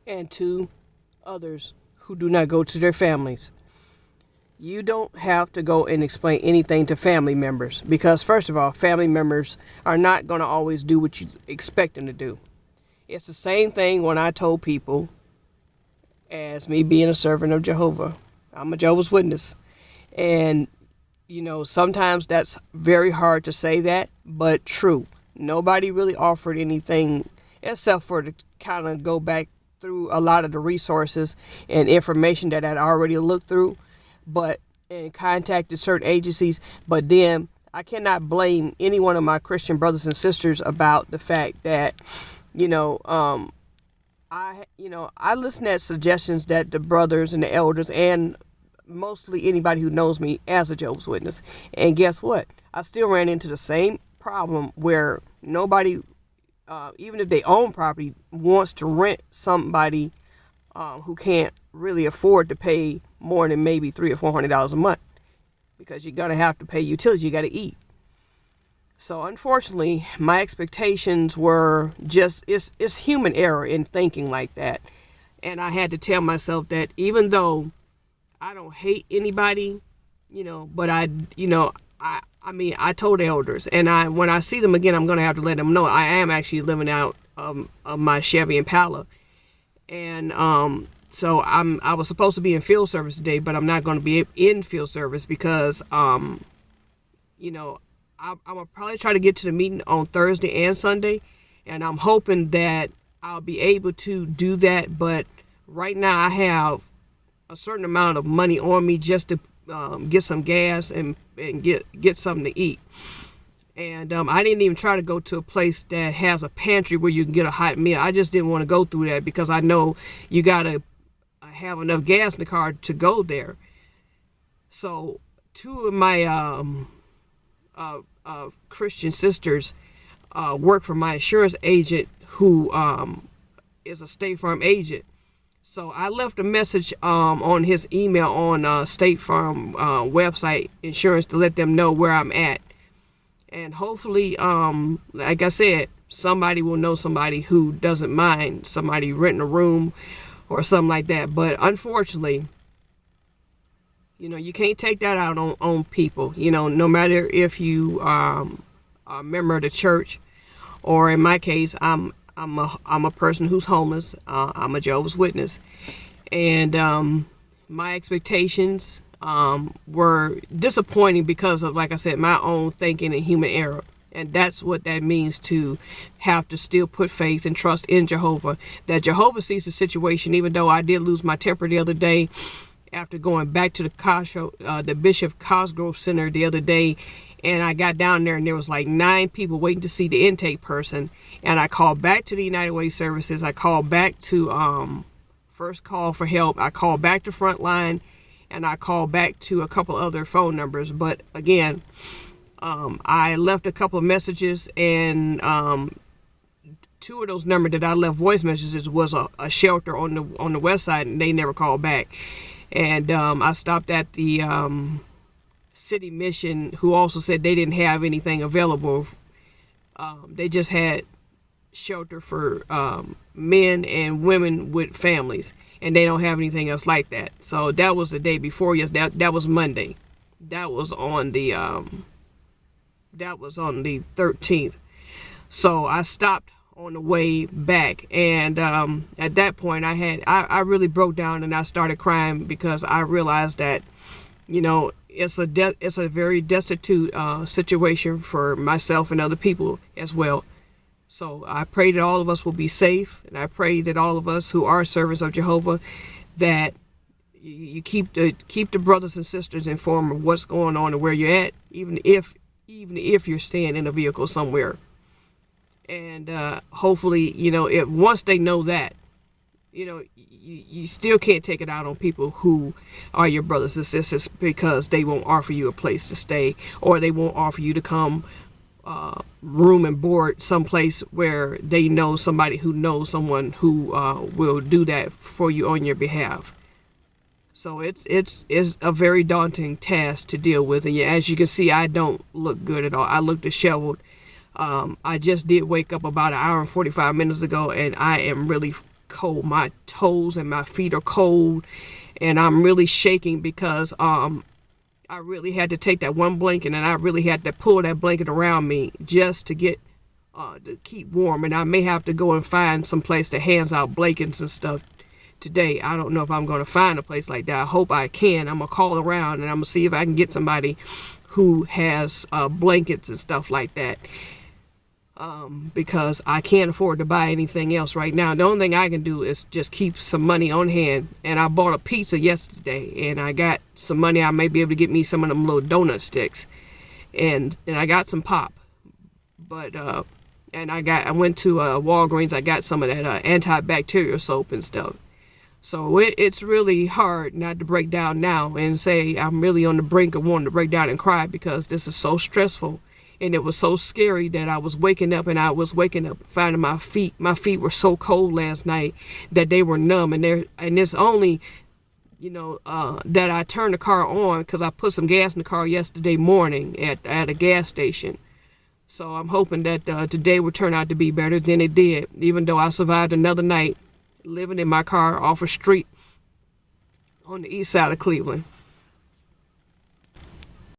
and to others who do not go to their families. You don't have to go and explain anything to family members because, first of all, family members are not going to always do what you expect them to do. It's the same thing when I told people, as me being a servant of Jehovah, I'm a Jehovah's Witness. And, sometimes that's very hard to say that, but true. Nobody really offered anything except for to kind of go back through a lot of the resources and information that I'd already looked through, and contacted certain agencies. But then I cannot blame any one of my Christian brothers and sisters about the fact that, I listen at suggestions that the brothers and the elders and mostly anybody who knows me as a Jehovah's Witness. And guess what? I still ran into the same problem where nobody, even if they own property, wants to rent somebody who can't really afford to pay more than maybe $300 or $400 a month, because you're gonna have to pay utilities. You got to eat. So unfortunately, my expectations were just it's human error in thinking like that, and I had to tell myself that even though I don't hate anybody, but I told elders, and when I see them again, I'm gonna have to let them know I am actually living out of my Chevy Impala. And so I was supposed to be in field service today, but I'm not going to be in field service because I'm gonna probably try to get to the meeting on Thursday and Sunday, and I'm hoping that I'll be able to do that. But right now I have a certain amount of money on me just to get some gas and get something to eat. And I didn't even try to go to a place that has a pantry where you can get a hot meal. I just didn't want to go through that because I know you got to have enough gas in the car to go there. So two of my Christian sisters work for my insurance agent who is a State Farm agent. So I left a message on his email on State Farm website insurance to let them know where I'm at. And hopefully, like I said, somebody will know somebody who doesn't mind somebody renting a room or something like that. But unfortunately, you can't take that out on people. No matter if you are a member of the church, or in my case, I'm a person who's homeless. I'm a Jehovah's Witness, and my expectations were disappointing because of, like I said, my own thinking and human error. And that's what that means, to have to still put faith and trust in Jehovah, that Jehovah sees the situation. Even though I did lose my temper the other day after going back to the Bishop Cosgrove Center the other day, and I got down there and there was like 9 people waiting to see the intake person. And I called back to the United Way services. I called back to First Call for Help. I called back to Frontline, and I called back to a couple other phone numbers. But again, I left a couple of messages, and 2 of those numbers that I left voice messages was a shelter on the west side, and they never called back. And I stopped at the City Mission, who also said they didn't have anything available. They just had shelter for men and women with families, and they don't have anything else like that. So that was the day before. Yes, that was Monday. That was on the 13th. So I stopped on the way back, and at that point I really broke down and I started crying because I realized that it's a very destitute situation for myself and other people as well. So I pray that all of us will be safe, and I pray that all of us who are servants of Jehovah, that you keep the brothers and sisters informed of what's going on and where you're at, even if you're staying in a vehicle somewhere. And hopefully, if once they know that, you still can't take it out on people who are your brothers and sisters, because they won't offer you a place to stay, or they won't offer you to come room and board someplace where they know somebody who knows someone who will do that for you on your behalf. So it's a very daunting task to deal with. And as you can see, I don't look good at all. I look disheveled. I just did wake up about an hour and 45 minutes ago, and I am really cold. My toes and my feet are cold, and I'm really shaking because I really had to take that one blanket, and I really had to pull that blanket around me just to get to keep warm. And I may have to go and find some place that hands out blankets and stuff today. I don't know if I'm going to find a place like that. I hope I can. I'm gonna call around and I'm gonna see if I can get somebody who has blankets and stuff like that. Because I can't afford to buy anything else right now. The only thing I can do is just keep some money on hand. And I bought a pizza yesterday, and I got some money. I may be able to get me some of them little donut sticks, and I got some pop. But and I went to Walgreens. I got some of that antibacterial soap and stuff. So it's really hard not to break down now and say I'm really on the brink of wanting to break down and cry, because this is so stressful. And it was so scary that I was waking up finding my feet. My feet were so cold last night that they were numb. And it's only, that I turned the car on because I put some gas in the car yesterday morning at a gas station. So I'm hoping that today will turn out to be better than it did, even though I survived another night living in my car off a street on the east side of Cleveland.